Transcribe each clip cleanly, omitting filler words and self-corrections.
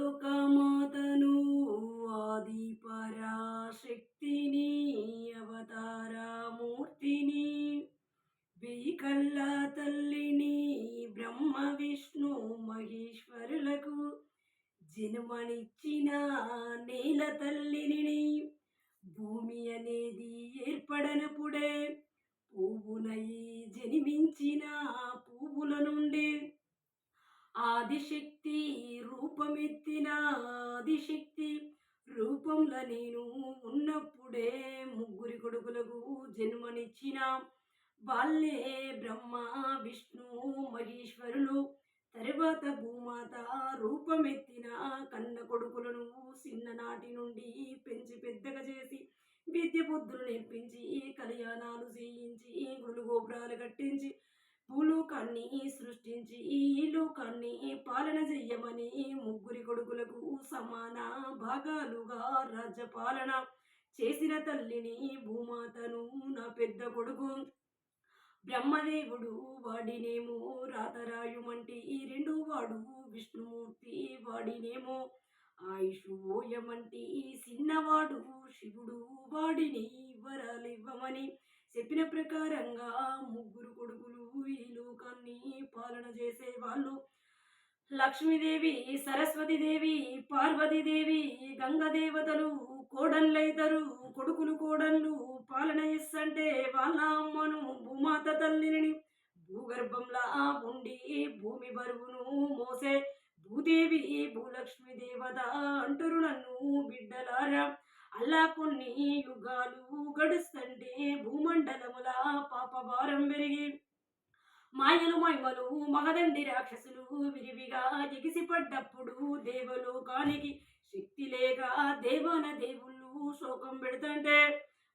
లోకమాతను ఆది పరాశక్తిని అవతారమూర్తిని వెయ్యి కళ్ళ తల్లిని బ్రహ్మ విష్ణు మహేశ్వరులకు జన్మనిచ్చిన నేల తల్లిని భూమి అనేది ఏర్పడనప్పుడే పువ్వునై జన్మించిన పువ్వుల నుండి ఆదిశక్తి రూపమెత్తిన ఆదిశక్తి రూపంలో నేను ఉన్నప్పుడే ముగ్గురి కొడుకులకు జన్మనిచ్చిన వాళ్ళే బ్రహ్మ విష్ణు మహేశ్వరులు. తర్వాత భూమాత రూపమెత్తిన కన్న కొడుకులను చిన్ననాటి నుండి పెంచి పెద్దగా చేసి విద్య బుద్ధులు నేర్పించి కళ్యాణాలు చేయించి గుళ్ళు గోపురాలు కట్టించి భూలోకాన్ని సృష్టించి ఈ లోకాన్ని పాలన చెయ్యమని ముగ్గురి కొడుకులకు సమాన భాగాలుగా రాజ్యపాలన చేసిన తల్లిని భూమాతను. నా పెద్ద కొడుకు బ్రహ్మదేవుడు వాడినేమో రాతరాయుమంటి ఈ రెండో వాడు విష్ణుమూర్తి వాడినేమో ఆయుషోయమంటి చిన్నవాడు శివుడు వాడిని వరాలివ్వమని చెప్పిన ప్రకారంగా ముగ్గురు కొడుకులు ఈ లోకాన్ని పాలన చేసేవాళ్ళు. లక్ష్మీదేవి సరస్వతీదేవి పార్వతీదేవి గంగదేవతలు కోడళ్ళైతారు. కొడుకులు కోడళ్ళు పాలన చేస్తంటే వాళ్ళ అమ్మను భూమాత తల్లిని భూగర్భంలా ఉండి భూమి బరువును మోసే భూదేవి భూలక్ష్మి దేవత అంటారు నన్ను బిడ్డలారా. అలా కొన్ని యుగాలు గడుస్తుంటే భూమండలముల పాపభారం పెరిగి మాయలు మైమలు మగదండి రాక్షసులు విరివిగా ఎగిసిపడ్డప్పుడు దేవలోకానికి శక్తి లేక దేవాన దేవుళ్ళు శోకం పెడుతుంటే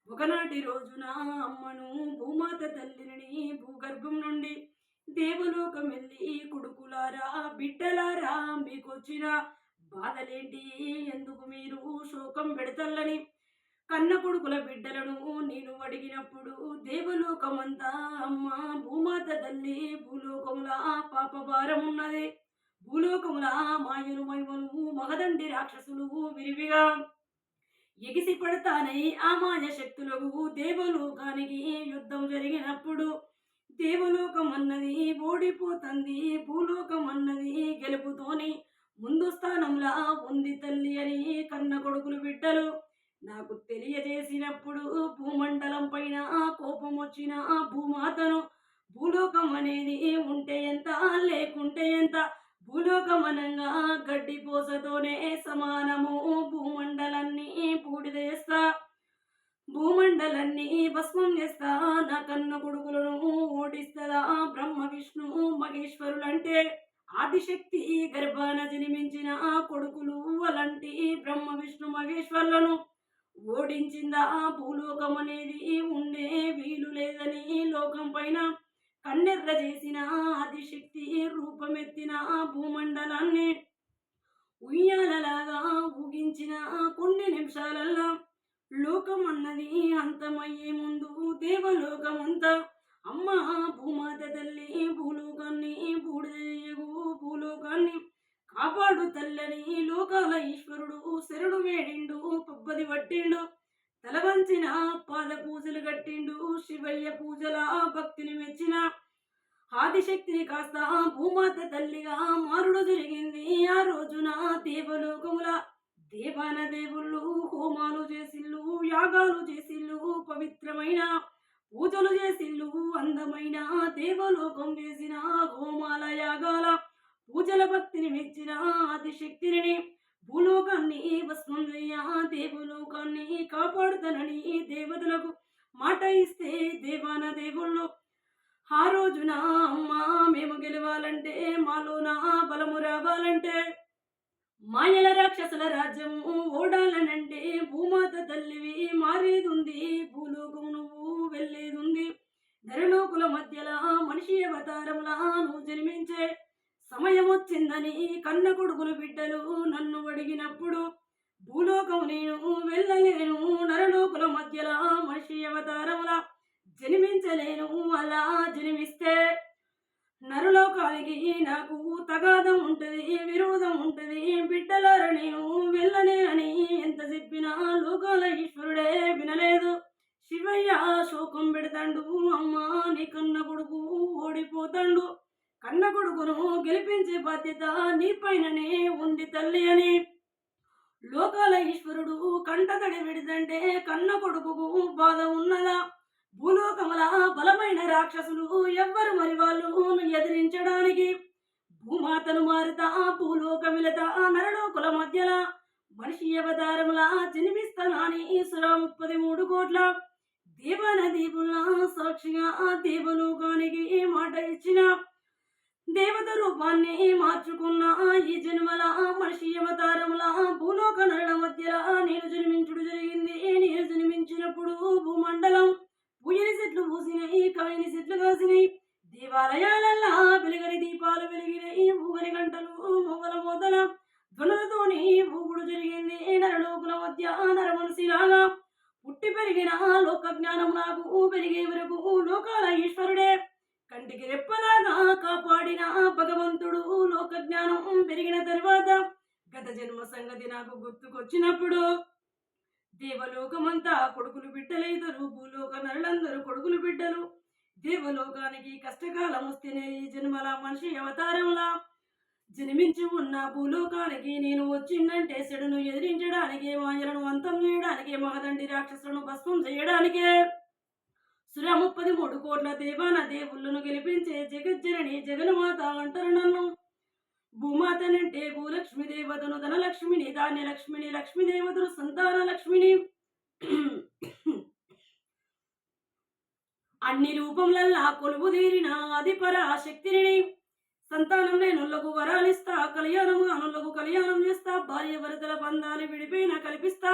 ఒకనాటి రోజున అమ్మను భూమాత తల్లిని భూగర్భం నుండి దేవలోకం వెళ్ళి కొడుకులారా బిడ్డలారా మీకొచ్చిన బాధలేంటి, ఎందుకు మీరు శోకం పెడతల్లని కన్న కొడుకుల బిడ్డలను నేను అడిగినప్పుడు దేవలోకమంతా అమ్మ భూమాత తల్లి భూలోకముల పాపభారం ఉన్నది, భూలోకముల మాయలు మైమలు మగదండి రాక్షసులు విరివిగా ఎగిసి పడతానై ఆ మాయ శక్తులకు దేవలోకానికి యుద్ధం జరిగినప్పుడు దేవలోకం అన్నది ఓడిపోతుంది, భూలోకం అన్నది గెలుపుతోని ముందు స్థానంలో ఉంది తల్లి అని కన్న కొడుకులు బిడ్డలు నాకు తెలియజేసినప్పుడు భూమండలం పైన కోపం వచ్చిన భూమాతను భూలోకం అనేది ఉంటే ఎంత లేకుంటే ఎంత, భూలోకం అనంగా గడ్డి పోసతోనే సమానము, భూమండలాన్ని బూడిద చేస్తా భూమండలాన్ని భస్మం చేస్తా నా కన్న కొడుకులను ఓడిస్తదా బ్రహ్మ విష్ణు మహేశ్వరులంటే ఆదిశక్తి గర్భాన జన్మించిన కొడుకులు అలాంటి బ్రహ్మ విష్ణు మహేశ్వరులను ఓడించిందా భూలోకం అనేది ఉండే వీలు లేదని లోకం పైన కన్నెర్ర చేసిన ఆదిశక్తి రూపమెత్తిన భూమండలాన్ని ఉయ్యాలలాగా ఊగించిన కొన్ని నిమిషాలల్లా లోకం అన్నది అంతమయ్యే ముందు దేవలోకం అంతా అమ్మ భూమాత తల్లి భూలోకాన్ని బూడిదయ్యగు భూలోకాన్ని కాపాడు తల్లని లోకాల ఈశ్వరుడు శరణు వేడిండు పబ్బది పట్టిండు తలవంచిన పాద పూజలు కట్టిండు శివయ్య పూజల భక్తిని మెచ్చిన ఆదిశక్తిని కాస్త భూమాత తల్లిగా మారుడు జరిగింది. ఆ రోజున దేవలోకముల దేవాన దేవుళ్ళు హోమాలు చేసిళ్ళు యాగాలు చేసిళ్ళు పవిత్రమైన పూజలు చేసిళ్ళు అందమైన దేవలోకం చేసిన హోమాల యాగాల పూజల భక్తిని మెచ్చిన ఆదిశక్తిని భూలోకాన్ని భస్మం చెయ్య దేవలోకాన్ని కాపాడుతానని దేవతలకు మాట ఇస్తే దేవాన దేవుళ్ళు ఆ రోజున అమ్మ మేము గెలవాలంటే మాలోన బలము రావాలంటే మాయల రాక్షసుల రాజ్యము ఓడాలనంటే భూమాత తల్లివి మారేదుంది, భూలోకం నువ్వు వెళ్ళేదుంది, ధరలోకుల మధ్యలా మనిషి అవతారంలా నువ్వు జన్మించే సమయం వచ్చిందని కన్న కొడుకులు బిడ్డలు నన్ను అడిగినప్పుడు భూలోకం నేను వెళ్ళలేను, నరలోకుల మధ్యలా మనిషి అవతారంలా జన్మించలేను, అలా జన్మిస్తే నరులోకానికి నాకు తగాదం ఉంటది, విరోధం ఉంటది. బిడ్డలారా నేను వెళ్ళనేనని ఎంత చెప్పినా లోకాల ఈశ్వరుడే వినలేదు. శివయ్య శోకం పెడతాండు. అమ్మా నీ కన్న కొడుకు ఓడిపోతాండు. కన్న కొడుకును గెలిపించే బాధ్యత నీ పైననే ఉంది తల్లి అని లోకాల ఈశ్వరుడు కంటతడి విడిదంటే కన్న కొడుకుకు బాధ ఉన్నదా? భూలోకముల బలమైన రాక్షసులు ఎవ్వరు మరి వాళ్ళు ఎదిరించడానికి భూమాతను మారుతా భూలోకమిలత నరలోకుల మధ్యల మనిషి అవతారములా జన్మిస్తానని 33 కోట్ల దేవన దీపుల సాక్షిగా దేవలోకానికి మాట ఇచ్చిన దేవత రూపాన్ని మార్చుకున్న ఈ జన్మల మనిషి అవతారముల భూలోక నరుల మధ్యల నేను జన్మించుడు జరిగింది. నేను జన్మించినప్పుడు భూమండలం పూయని చెట్లు పూసినాయి, కాయని చెట్లు కాసినాయి. దేవాలయాలల్లా వెలుగని దీపాలు వెలిగినాయి. ఊగని గంటలు మొగల మోతల ధ్వనులతోని ఊగుడు జరిగింది. నరలోకుల మధ్య నరమనిషిలాగా పుట్టి పెరిగిన లోక జ్ఞానం నాకు పెరిగే వరకు లోకాల ఈశ్వరుడే కంటికి రెప్పలాగా కాపాడిన భగవంతుడు. లోక జ్ఞానం పెరిగిన తర్వాత గత జన్మ సంగతి నాకు గుర్తుకొచ్చినప్పుడు దేవలోకమంతా కొడుకులు బిడ్డలైదరు, భూలోక నరులందరూ కొడుకులు బిడ్డలు. దేవలోకానికి కష్టకాలం వస్తేనే ఈ జన్మల మనిషి అవతారంలా జన్మించి ఉన్న భూలోకానికి నేను వచ్చిందంటే చెడును ఎదిరించడానికి, మాయలను అంతం చేయడానికి, మహదండి రాక్షసులను భస్మం చేయడానికే 33 కోట్ల దేవాన దేవుళ్ళను గెలిపించే జగజ్జనని జగన్మాత అంటారు నన్ను. భూమాతనంటే భూలక్ష్మి దేవతను, ధనలక్ష్మిని, ధాన్యలక్ష్మిని, లక్ష్మీదేవతను, సంతాన లక్ష్మిని, అన్ని రూపంలల్లా కొలువు తీరిన ఆది పరాశక్తిని. సంతానం లేనులకు వరాలిస్తా, కళ్యాణము అనులకు కళ్యాణం చేస్తా, భార్య భర్తల బంధాలు విడిపోయిన కల్పిస్తా,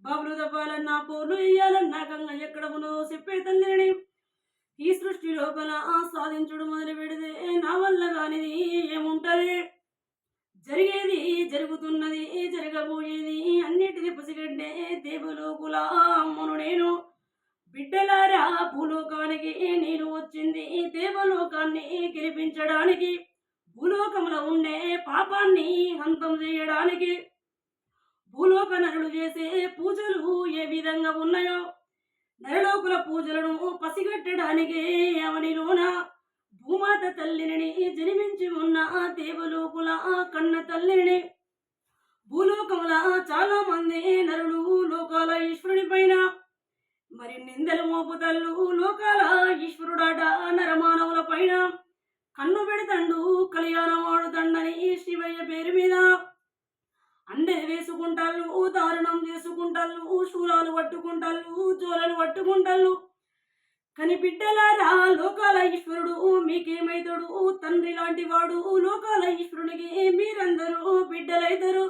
బాబులు దవ్వాలన్నా పోర్లు వేయాలన్నా గంగ ఎక్కడ ఉన్నదో చెప్పే తల్లిని. ఈ సృష్టి లోపల సాధించుడు మొదలు పెడితే నా వల్ల కానిది ఏముంటది? జరిగేది జరుగుతున్నది, జరగబోయేది అన్నిటిని పసిగడ్డే దేవలోకుల అమ్మను నేను. బిడ్డలారా భూలోకానికి నేను వచ్చింది దేవలోకాన్ని గెలిపించడానికి, భూలోకంలో ఉండే పాపాన్ని అంతం చేయడానికి. భూలోక నరులు చేసే పూజలు ఏ విధంగా ఉన్నాయో నరలోకుల పూజలను పసిగట్టడానికి అవనిలోన భూమాత తల్లిని జన్మించి ఉన్న దేవలోకుల కన్న తల్లిని. భూలోకముల చాలా మంది నరులు లోకాల ఈశ్వరుని పైన మరి నిందలు మోపుతల్లు. లోకాల ఈశ్వరుడాట నరమానవుల పైన కన్ను పెడతండు, కళ్యాణం ఆడుతండని శివయ్య పేరు మీద అందరి వేసుకుంటాళ్ళు, దారుణం చేసుకుంటాళ్ళు, శూలాలు పట్టుకుంటాళ్ళు, జోలలు పట్టుకుంటాళ్ళు. కానీ బిడ్డలారా లోకాల ఈశ్వరుడు మీకేమైతాడు? తండ్రి లాంటి వాడు. లోకాల ఈశ్వరునికి మీరందరూ బిడ్డలైతారు.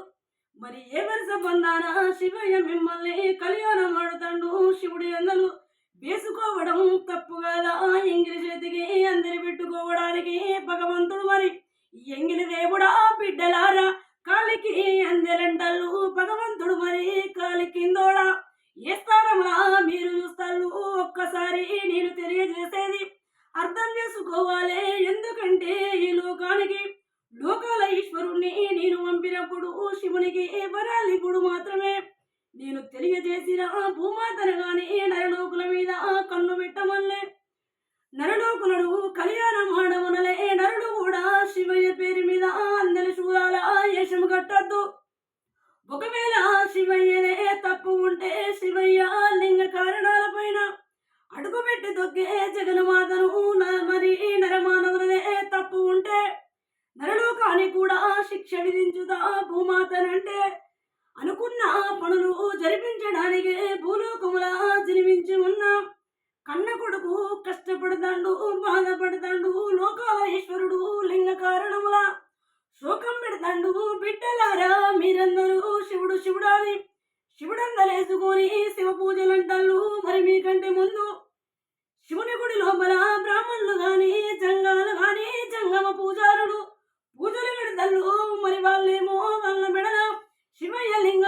మరి ఏ వరుస బంధాన శివయ్య మిమ్మల్ని కళ్యాణం ఆడుతాడు? శివుడి అందరు వేసుకోవడం తప్పు కదా? ఎంగిలి చేతికి అందరి పెట్టుకోవడానికి భగవంతుడు మరి ఎంగిలి దేవుడా? బిడ్డలారా కాలికి అందెలంటల్లు భగవంతుడు మరి కాలి కిందోడా? ఏ స్థానంలా మీరు చూస్తాళ్ళు? ఒక్కసారి నేను తెలియజేసేది అర్థం చేసుకోవాలి. ఎందుకంటే ఈ లోకానికి లోకాల ఈశ్వరుణ్ణి నేను పంపినప్పుడు శివునికి వరాలిప్పుడు మాత్రమే నేను తెలియజేసిన భూమాతను గాని నరలోకుల మీద కన్ను పెట్టమల్లే నరలోకులను కళ్యాణం ఆడమనలే. నరుడు కూడా శివయ్య పేరు మీద అందరి శూలాల ఏషము కట్టద్దు. ఒకవేళ శివయ్యనే తప్పు ఉంటే శివయ్య లింగ కారణాల పైన అడుగుపెట్టి తొక్కే జగన్మాతను మరి నరమానవులనే తప్పు ఉంటే నరలోకానికి కూడా శిక్ష విధించుదా భూమాతనంటే. అనుకున్న పనులు జరిపించడానికి భూలోకముల జన్మించి ఉన్న కన్న కొడుకు కష్టపడతాండు, బాధపడతాండు. లోకాల ఈశ్వరుడు లింగ కారణముల శోకం పెడతాండు. బిడ్డలారా మీరందరూ శివుడు శివుడాని శివుడందలేసుకొని శివ పూజలు అంటాళ్ళు. మరి మీకంటే ముందు శివుని గుడి లోపల బ్రాహ్మణులు గాని జంగాలు గాని జంగమ పూజారులు పూజలు పెడతాళ్ళు. మరి వాళ్ళేమో వాళ్ళ మెడల శివయ్య లింగ